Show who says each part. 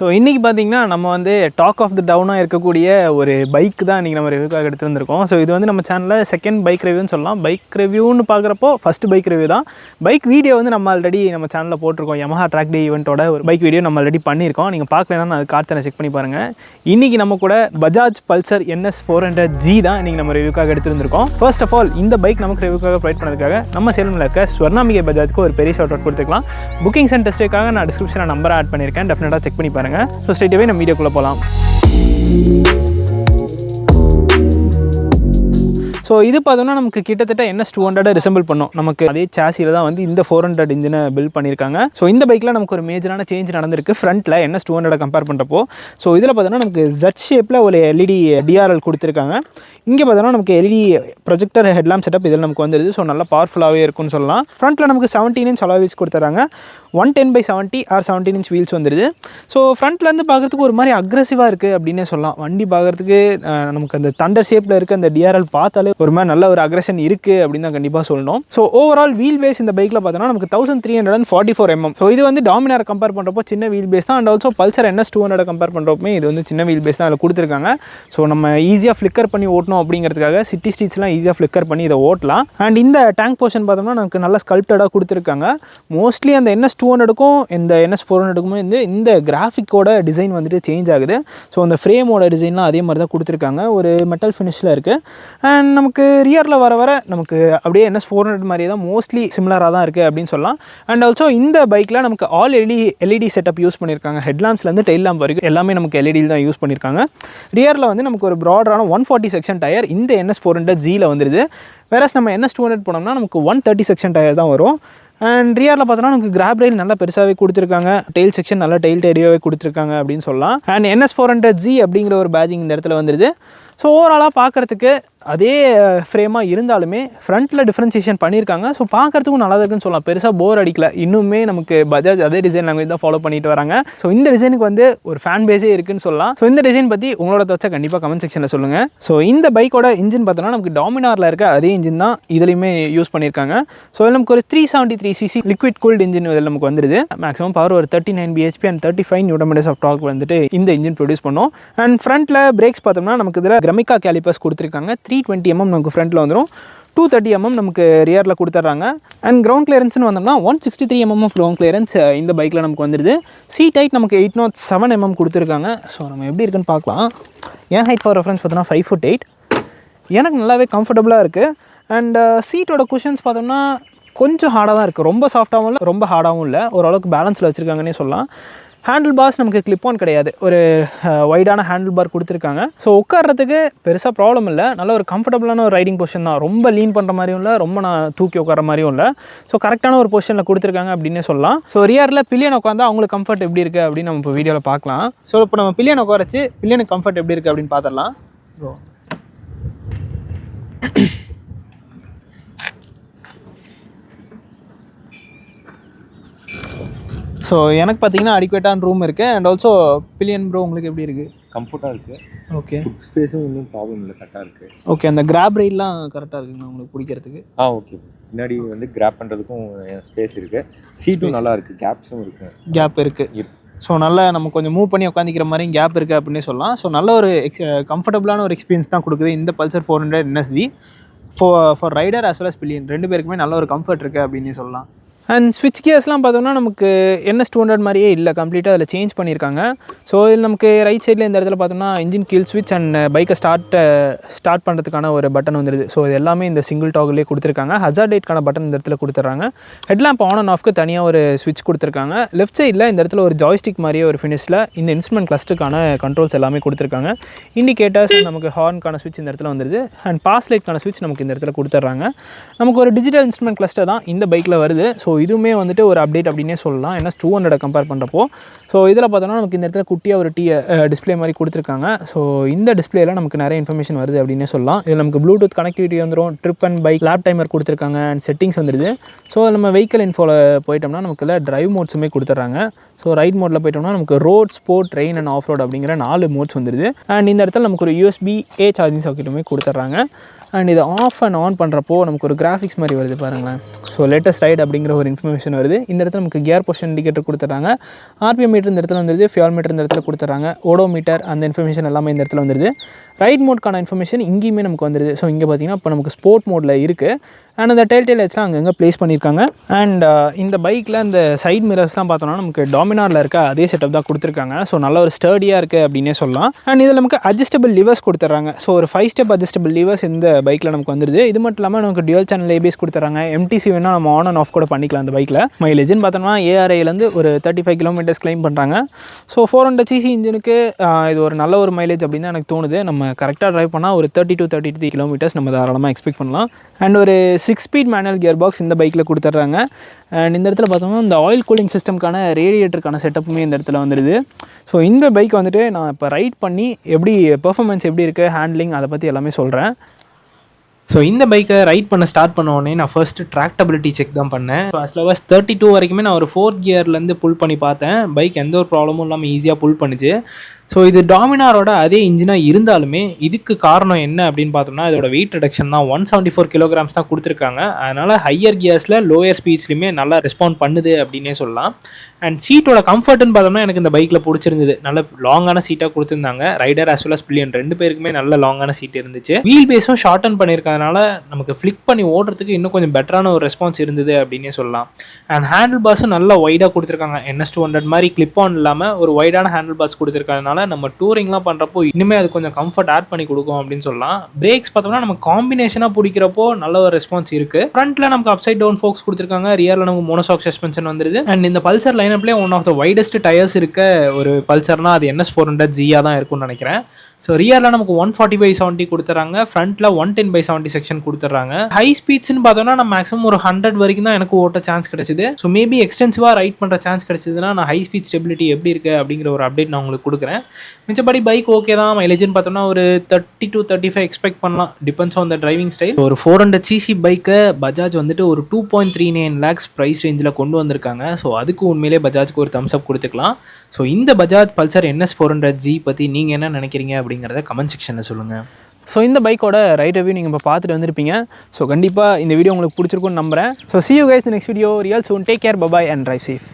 Speaker 1: So இன்றைக்கி பார்த்தீங்கன்னா நம்ம வந்து டாக் ஆஃப் த டவுனாக இருக்கக்கூடிய ஒரு பைக் தான் இன்றைக்கி நம்ம ரிவ்யூக்காக எடுத்து வந்திருக்கோம். ஸோ இது வந்து நம்ம சேனலில் செகண்ட் பைக் ரிவ்யூன்னு சொல்லலாம். பைக் ரிவ்யூன்னு பார்க்குறப்போ ஃபஸ்ட் பைக் ரிவ்யூ தான். பைக் வீடியோ வந்து நம்ம ஆல்ரெடி நம்ம சேனலில் போட்டிருக்கோம். Yamaha ட்ராக் டே ஈவெண்ட்டோட ஒரு பைக் வீடியோ நம்ம ஆல்ரெடி பண்ணியிருக்கோம். நீங்கள் பார்க்கலன்னா அது கார்த்தனை செக் பண்ணி பாருங்கள். இன்றைக்கி நம்ம கூட பஜாஜ் பல்சர் NS 400G தான் இன்றைக்கி நம்ம ரிவ்யூக்காக எடுத்து வந்திருக்கோம். ஃபர்ஸ்ட் ஆஃப் ஆல் இந்த பைக் நமக்கு ரிவ்யூக்காக ப்ரொவைட் பண்ணதுக்காக நம்ம சேலமில் இருக்க ஸ்வர்ணாம்பிகை பஜாஜ்க்கு ஒரு பெரிய ஷார்ட் அவுட் கொடுத்துக்கலாம். புக்கிங்ஸ் அண்ட் டெஸ்ட்டுக்காக நான் டிஸ்கிரிப்ஷனில் நம்பரை ஆட் பண்ணியிருக்கேன். டெஃபினட்டாக செக் பண்ணி பாருங்கள். ஸோ ஸ்ட்ரெயிட்டாகவே நம்ம வீடியோக்குள்ளே போகலாம். ஸோ இது பார்த்தோம்னா நமக்கு கிட்டத்தட்ட NS 200 ரிசம்பிள் பண்ணும். நமக்கு அதே சாசியில் தான் வந்து இந்த 400 இன்ஜினை பில்ட் பண்ணியிருக்காங்க. ஸோ இந்த பைக்கில் நமக்கு ஒரு மேஜரான சேஞ்ச் நடந்திருக்கு ஃப்ரண்ட்டில் NS 200 கம்பேர் பண்ணுறப்போ. ஸோ இதில் பார்த்தோன்னா நமக்கு Z ஷேப்பில் ஒரு LED DRL கொடுத்துருக்காங்க. இங்கே பார்த்தோன்னா நமக்கு LED ப்ரொஜெக்டர் ஹெட்லாம்ப் செட்டப் இதில் நமக்கு வந்துடுது. ஸோ நல்லா பவர்ஃபுல்லாகவே இருக்கும்னு சொல்லலாம். ஃப்ரண்ட்டில் நமக்கு 17 இன்ச் அலாய் வீல்ஸ் கொடுத்துறாங்க. 110/70 ஆர் 17 இன்ச் வீல்ஸ் வந்துடுது. ஸோ ஃப்ரண்ட்லேருந்து பார்க்குறதுக்கு ஒரு மாதிரி அக்ரெசிவாக இருக்குது அப்படின்னே சொல்லலாம். வண்டி பார்க்குறதுக்கு நமக்கு அந்த தண்டர் ஷேப்பில் இருக்க அந்த DRL பார்த்தாலே ஒரு மாதிரி நல்ல ஒரு அக்ரெஷன் இருக்குது அப்படின்னு தான் கண்டிப்பாக சொல்லணும். ஸோ ஓவரால் வீல் பேஸ் இந்த பைக்கில் பார்த்தோன்னா நமக்கு 1344 mm. ஸோ இது வந்து டாமினார் கம்பேர் பண்ணுறப்போ சின்ன வீல் பேஸ் தான். And also Pulsar NS 200 compare பண்ணுறப்போ இது வந்து சின்ன வீல் பேஸ் தான் அதில் கொடுத்துருக்காங்க. ஸோ நம்ம ஈஸியாக ஃப்ளிக்கர் பண்ணி ஓட்டணும் அப்படிங்கிறதுக்காக சிட்டி ஸ்ட்ரீட்ஸ்லாம் ஈஸியாக ஃப்ளிக்கர் பண்ணி இதை ஓட்டலாம். அண்ட் இந்த டேங்க் போர்ஷன் பார்த்தோம்னா நமக்கு நல்ல ஸ்கல்ப்டடாக கொடுத்துருக்காங்க. மோஸ்ட்லி அந்த NS 200க்கும் இந்த NS 400க்குமே வந்து இந்த கிராஃபிக்கோட டிசைன் வந்துட்டு சேஞ்ச் ஆகுது. ஸோ அந்த ஃப்ரேமோட டிசைன்லாம் அதே மாதிரி தான் கொடுத்துருக்காங்க. ஒரு மெட்டல் ஃபினிஷில் இருக்குது. அண்ட் நமக்கு ரியரில் வர நமக்கு அப்படியே NS 400 மாதிரியே தான் மோஸ்ட்லி சிமிலராக தான் இருக்குது அப்படின்னு சொல்லலாம். அண்ட் ஆல்சோ இந்த பைக்கில் நமக்கு ஆல் LED செட்டப் யூஸ் பண்ணியிருக்காங்க. ஹெட்லாம்ப்ஸ்லேருந்து டெயில் லேம்ப் வரைக்கும் எல்லாமே நமக்கு LED தான் யூஸ் பண்ணியிருக்காங்க. ரியரில் வந்து நமக்கு ஒரு ப்ராடான 140 செக்ஷன் டயர் இந்த NS 400Gயில் வந்துடுது. வேறஸ் நம்ம NS 200 போனோம்னா நமக்கு 130 செக்ஷன் டயர் தான் வரும். அண்ட் ரியரில் பார்த்தோன்னா நமக்கு கிராப் ரயில் நல்லா பெருசாகவே கொடுத்துருக்காங்க. டெயில் செக்ஷன் நல்லா டெயில் டேரியாவே கொடுத்துருக்காங்க அப்படின்னு சொல்லலாம். அண்ட் NS 400G அப்படிங்கிற ஒரு பேஜிங் இந்த இடத்துல வந்துடுது. ஸோ ஓவராலாக பார்க்குறதுக்கு அதே ஃப்ரேமாக இருந்தாலுமே ஃப்ரண்ட்டில் டிஃப்ரென்சியேஷன் பண்ணியிருக்காங்க. ஸோ பார்க்குறதுக்கும் நல்லா இருக்குன்னு சொல்லலாம். பெருசாக போர் அடிக்கல. இன்னுமே நமக்கு பஜாஜ் அதே டிசைன் லாங்குவேஜ் தான் ஃபாலோ பண்ணிட்டு வராங்க. ஸோ இந்த டிசைனுக்கு வந்து ஒரு ஃபேன் பேஸே இருக்குன்னு சொல்லலாம். ஸோ இந்த டிசைன் பற்றி உங்களோட தோச்சா கண்டிப்பாக கமெண்ட் செக்ஷனில் சொல்லுங்கள். ஸோ இந்த பைக்கோட இன்ஜின் பார்த்தோன்னா நமக்கு டாமினாரில் இருக்க அதே இன்ஜின் தான் இதுலையுமே யூஸ் பண்ணியிருக்காங்க. ஸோ இதில் நமக்கு ஒரு 373cc லிக்விட் கூல்டு இன்ஜின் இதில் நமக்கு வந்துடுது. மேக்ஸிமம் பவர் ஒரு 39 bhp and 35 Nm of torque வந்துட்டு இந்த இன்ஜின் ப்ரொடியூஸ் பண்ணும். அண்ட் ஃப்ரண்ட்டில் பிரேக்ஸ் பார்த்தோம்னா நமக்கு இதில் கிரமிகா கேலிப்பர்ஸ் கொடுத்துருக்காங்க. 320 mm நமக்கு ஃப்ரண்ட்டில் வந்துடும். 230 mm நமக்கு ரியரில் கொடுத்துட்றாங்க. அண்ட் கிரவுண்ட் கிளியரன்ஸ்னு வந்தோம்னா 163 mm ஆஃப் கிரவுண்ட் கிளியரன்ஸ் இந்த பைக்கில் நமக்கு வந்துடுது. சீட் ஹைட் நமக்கு 807 mm கொடுத்துருக்காங்க. ஸோ நம்ம எப்படி இருக்குன்னு பார்க்கலாம். என் ஹைட் ஃபார் ரெஃபரன்ஸ் பார்த்தோன்னா 5'8". எனக்கு நல்லாவே கம்ஃபர்டபுளாக இருக்குது. அண்ட் சீட்டோட குஷன்ஸ் பார்த்தோம்னா கொஞ்சம் ஹார்டாக தான் இருக்குது. ரொம்ப சாஃப்டாகவும் இல்லை, ரொம்ப ஹார்டாகவும் இல்லை. ஓரளவுக்கு பேலன்ஸில் வச்சுருக்காங்கன்னே சொல்லலாம். ஹேண்டில் பார்ஸ் நமக்கு கிளிப் ஆன் கிடையாது. ஒரு வைடான ஹேண்டில் பார் கொடுத்துருக்காங்க. ஸோ உட்கார்றதுக்கு பெருசாக ப்ராப்ளம் இல்லை. நல்ல ஒரு கம்ஃபர்டபுளான ஒரு ரைடிங் பொசிஷன் தான். ரொம்ப லீன் பண்ணுற மாதிரியும் இல்லை, ரொம்ப நான் தூக்கி உட்கார மாதிரியும் இல்லை. ஸோ கரெக்டான ஒரு பொசிஷனில் கொடுத்துருக்காங்க அப்படின்னே சொல்லலாம். ஸோ ரியரில் பில்லியன் உட்காந்தா அவங்களுக்கு கம்ஃபர்ட் எப்படி இருக்குது அப்படின்னு நம்ம இப்போ வீடியோவில் பார்க்கலாம். ஸோ இப்போ நம்ம பில்லியன் உட்காரச்சு பில்லியனுக்கு கம்ஃபர்ட் எப்படி இருக்குது அப்படின்னு பார்த்துடலாம். ஸோ எனக்கு பார்த்தீங்கன்னா அடிக்குவேட்டான ரூம் இருக்குது. அண்ட் ஆல்சோ பில்லியன் ப்ரோ உங்களுக்கு எப்படி இருக்குது?
Speaker 2: கம்ஃபர்ட்டாக இருக்குது.
Speaker 1: ஓகே.
Speaker 2: ஸ்பேஸும் ஒன்றும் ப்ராப்ளம் இல்லை, கரெக்டாக இருக்குது.
Speaker 1: ஓகே. அந்த கிராப் ரைட்லாம் கரெக்டாக இருக்குங்களா உங்களுக்கு பிடிக்கிறதுக்கு?
Speaker 2: ஓகே. பின்னாடி வந்து கிராப் பண்ணுறதுக்கும் ஸ்பேஸ் இருக்குது. சீட்டும் நல்லா இருக்குது, கேப்ஸும் இருக்குது.
Speaker 1: கேப் இருக்குது. ஸோ நல்லா நம்ம கொஞ்சம் மூவ் பண்ணி உட்காந்துக்கிற மாதிரியும் கேப் இருக்குது அப்படின்னே சொல்லலாம். ஸோ நல்ல ஒரு கம்ஃபர்டபுளான ஒரு எக்ஸ்பீரியன்ஸ் தான் கொடுக்குது இந்த Pulsar 400 NSG for rider as well as pillion. ரெண்டு பேருக்குமே நல்ல ஒரு கம்ஃபர்ட் இருக்குது அப்படின்னே சொல்லலாம். அண்ட் ஸ்விட்ச் கியர்ஸ்லாம் பார்த்தோம்னா நமக்கு NS 200 மாதிரியே இல்லை, கம்ப்ளீட்டாக அதில் சேஞ்ச் பண்ணியிருக்காங்க. ஸோ இதில் நமக்கு ரைட் சைடில் இந்த இடத்துல பார்த்தோம்னா இன்ஜின் கீல் ஸ்விட்ச் அண்ட் பைக்கை ஸ்டார்ட் பண்ணுறதுக்கான ஒரு பட்டன் வந்துடுது. ஸோ இது எல்லாமே இந்த சிங்கிள் டாக்லேயே கொடுத்துருக்காங்க. ஹசார்ட் லைட்கான பட்டன் இந்த இடத்துல கொடுத்துட்றாங்க. ஹெட்லாம்ப் ஆன் அண்ட் ஆஃப்க்கு தனியாக ஒரு ஸ்விட்ச் கொடுத்துருக்காங்க. லெஃப்ட் சைடில் இந்த இடத்துல ஒரு ஜாய்ஸ்டிக் மாதிரியே ஒரு ஃபினிஷில் இந்த இன்ஸ்ட்ருமெண்ட் கிளஸ்டருக்கான கண்ட்ரோல்ஸ் எல்லாமே கொடுத்துருக்காங்க. இண்டிகேட்டர்ஸ் நமக்கு ஹார்னுக்கான ஸ்விட்ச் இந்த இடத்துல வந்துடுது. அண்ட் பாஸ் லைட்கான ஸ்விட்ச் நமக்கு இந்த இடத்துல கொடுத்துட்றாங்க. நமக்கு ஒரு டிஜிட்டல் இன்ஸ்ட்ருமெண்ட் கிளஸ்டர் தான் இந்த பைக்கில் வருது. ஸோ இதுவுமே வந்துட்டு ஒரு அப்டேட் அப்படின்னே சொல்லலாம். NS 200 கம்பேர் பண்ணுறப்போ. ஸோ இதில் பார்த்தோன்னா நமக்கு இந்த இடத்துல குட்டியாக ஒரு டிஸ்பிளே மாதிரி கொடுத்துருக்காங்க. ஸோ இந்த டிஸ்பிளேல நமக்கு நிறைய இன்ஃபர்மேஷன் வருது அப்படின்னே சொல்லலாம். இதில் நமக்கு ப்ளூடூத் கனெக்டிவிட்டி வந்துடும், trip and bike lab timer கொடுத்துருக்காங்க, அண்ட் செட்டிங்ஸ் வந்துடுது. ஸோ நம்ம வெஹிக்கல் இன்ஃபோவில் போயிட்டோம்னா நமக்கு டிரைவ் மோட்ஸுமே கொடுத்துட்றாங்க. ஸோ ரைட் மோடில் போய்ட்டோம்னா நமக்கு road, sport, rain and half road அப்படிங்கிற 4 மோட்ஸ் வந்துடுது. அண்ட் இந்த இடத்துல நமக்கு ஒரு USB-A சார்ஜிங் சாக்கெட்டுமே கொடுத்துட்றாங்க. அண்ட் இதை ஆஃப் அண்ட் ஆன் பண்ணுறப்போ நமக்கு ஒரு கிராஃபிக்ஸ் மாதிரி வருது பாருங்களேன். ஸோ லேட்டஸ்ட் ரைட் அப்படிங்கிற ஒரு இன்ஃபர்மேஷன் வருது. இந்த இடத்துல நமக்கு கியர் பொசிஷன் இண்டிகேட்டர் கொடுத்துட்றாங்க. RPM மீட்டர் இந்த இடத்துல வந்துடுது. ஃபியூல் மீட்டர் இந்த இடத்துல கொடுத்துட்றாங்க. ஓடோ மீட்டர் அந்த இன்ஃபர்மேஷன் எல்லாமே இந்த இடத்துல வந்துடுது. ரைட் மோட்க்கான இன்ஃபர்மேஷன் இங்கேயுமே நமக்கு வந்துடுது. ஸோ இங்கே பார்த்தீங்கன்னா இப்போ நமக்கு ஸ்போர்ட் மோடில் இருக்குது. அண்ட் அந்த டெயில் லைட்ஸ்லாம் அங்கங்கே ப்ளேஸ் பண்ணியிருக்காங்க. அண்ட் இந்த பைக்கில் இந்த சைட் மிரர்ஸ்லாம் பார்த்தோம்னா நமக்கு டாமினாரில் இருக்க அதே செட்டப் தான் கொடுத்துருக்காங்க. ஸோ நல்ல ஒரு ஸ்டர்டியாக இருக்குது அப்படின்னே சொல்லலாம். அண்ட் இதில் நமக்கு அட்ஜஸ்டபிள் லிவர்ஸ் கொடுத்துட்றாங்க. ஸோ ஒரு 5 ஸ்டெப் அட்ஜஸ்டபிள் லிவர்ஸ் இந்த பைக்கில் நமக்கு வந்துடுது. இது மட்டும் இல்லாமல் நமக்கு டியூல் சேனல் ABS கொடுத்துறாங்க. MTC வேணால் நம்ம ஆன் அண்ட் ஆஃப் கூட பண்ணிக்கலாம் அந்த பைக்கில். மைலேஜ்னு பார்த்தோம்னா ARAலேருந்து ஒரு 35 கிலோமீட்டர்ஸ் கிளைம் பண்ணுறாங்க. ஸோ 400cc இன்ஜினுக்கு இது ஒரு நல்ல ஒரு மைலேஜ் அப்படின்னு தான் எனக்கு தோணுது. நம்ம கரெக்டாக ட்ரைவ் பண்ணால் ஒரு 30 to 33 கிலோமீட்டர்ஸ் நம்ம தாராளமாக எக்ஸ்பெக்ட் பண்ணலாம். அண்ட் ஒரு 6 ஸ்பீட் மேனுவல் கியர் பாக்ஸ் இந்த பைக்கில் கொடுத்துட்றாங்க. அண்ட் இந்த இடத்துல பார்த்தோம்னா இந்த ஆயில் கூலிங் சிஸ்டம்க்கான ரேடியேட்டருக்கான செட்டப்புமே இந்த இடத்துல வந்துடுது. ஸோ இந்த பைக் வந்துட்டு நான் இப்போ ரைட் பண்ணி எப்படி பெர்ஃபார்மன்ஸ் எப்படி இருக்குது, ஹேண்ட்லிங் அதை பற்றி எல்லாமே சொல்கிறேன். ஸோ இந்த பைக்கை ரைட் பண்ண ஸ்டார்ட் பண்ண உடனே நான் ஃபர்ஸ்ட்டு ட்ராக்டபிலிட்டி செக் தான் பண்ணேன். ஸோ as low as 32 வரைக்குமே நான் ஒரு 4th கியர்லேருந்து புல் பண்ணி பார்த்தேன். பைக் எந்த ஒரு ப்ராப்ளமும் இல்லாமல் ஈஸியாக புல் பண்ணுச்சு. ஸோ இது டாமினாரோட அதே இன்ஜினாக இருந்தாலுமே இதுக்கு காரணம் என்ன அப்படின்னு பார்த்தோம்னா இதோட வெயிட் ரிடக்ஷன் தான். 174 kilograms தான் கொடுத்துருக்காங்க. அதனால் ஹையர் கியர்ஸில் லோயர் ஸ்பீட்ஸ்லையுமே நல்லா ரெஸ்பாண்ட் பண்ணுது அப்படின்னே சொல்லலாம். அண்ட் சீட்டோட கம்ஃபர்ட்னு பார்த்தோம்னா எனக்கு இந்த பைக்கில் பிடிச்சிருந்தது. நல்ல லாங்கான சீட்டாக கொடுத்துருந்தாங்க. Rider as well as pillion 2 பேருக்குமே நல்ல லாங்கான சீட் இருந்துச்சு. வீல் பேஸும் ஷார்டன் பண்ணியிருக்கறதுனால நமக்கு ஃப்ளிக் பண்ணி ஓடுறதுக்கு இன்னும் கொஞ்சம் பெட்டரான ஒரு ரெஸ்பான்ஸ் இருந்தது அப்படின்னே சொல்லலாம். அண்ட் ஹேண்டில் பாஸும் நல்லா வைடாக கொடுத்துருக்காங்க. NS200 மாதிரி கிளிப் ஆன் இல்லாமல் ஒரு வைடான ஹேண்டில் பாஸ் கொடுத்துருக்கறதுனால நம்ம டூரிங்லாம் பண்ணுறப்போ இன்னுமே அது கொஞ்சம் கம்ஃபர்ட் ஆட் பண்ணி கொடுக்கும் அப்படின்னு சொல்லலாம். பிரேக்ஸ் பார்த்தோம்னா நம்ம காம்பினேஷனாக பிடிக்கிறப்போ நல்ல ஒரு ரெஸ்பான்ஸ் இருக்குது. ஃப்ரண்ட்டில் நமக்கு அப்சைட் டவுன் ஃபோக்ஸ் கொடுத்துருக்காங்க. ரியரில் நமக்கு மோனோஷாக் சஸ்பென்ஷன் வந்துருது. அண்ட் இந்த பல்சர் லைனப்லேயே one of the widest tyres இருக்க ஒரு பல்சர்னா அது NS400 தான் இருக்கும்னு நினைக்கிறேன். ஸோ ரியரில் நமக்கு 140/70 கொடுத்துறாங்க. ஃப்ரண்ட்டில் 110/70 செக்ஷன் கொடுத்துட்றாங்க. ஹை ஸ்பீட்ஸ்னு பார்த்தோம்னா நான் மேக்ஸிமம் ஒரு 100 வரைக்கும் தான் எனக்கு ஓட்ட சான்ஸ் கிடைச்சிது. ஸோ மேபி எக்ஸ்டென்சிவாக ரைட் பண்ணுற சான்ஸ் கிடைச்சதுன்னா நான் ஹை ஸ்பீட் ஸ்டெபிலிட்டி எப்படி இருக்குது அப்படிங்கிற ஒரு அப்டேட் நான் உங்களுக்கு கொடுக்குறேன். மிச்சபடி பைக் ஓகே தான். மைலேஜ்னு பார்த்தோம்னா ஒரு 30 to 35 எக்ஸ்பெக்ட் பண்ணலாம். Depends on the driving style. ஒரு 400cc பைக்கை பஜாஜ் வந்துட்டு ஒரு 2.39 lakhs ப்ரைஸ் ரேஞ்சில் கொண்டு வந்திருக்காங்க. ஸோ அதுக்கு உண்மையிலே பஜாஜ்க்கு ஒரு தம்ஸ் அப் கொடுத்துக்கலாம். ஸோ இந்த பஜாஜ் பல்சர் NS400 பற்றி நீங்கள் என்ன நினைக்கிறீங்க அப்படிங்கிறத கமெண்ட் செக்ஷனில் சொல்லுங்கள். ஸோ இந்த பைக்கோட ரைட் ரிவ்யூ நீங்கள் இப்போ பார்த்துட்டு வந்திருப்பீங்க. ஸோ கண்டிப்பாக இந்த வீடியோ உங்களுக்கு பிடிச்சிருக்குன்னு நம்புகிறேன். So see you guys in the next video. Real soon. Take care. Bye bye and drive safe.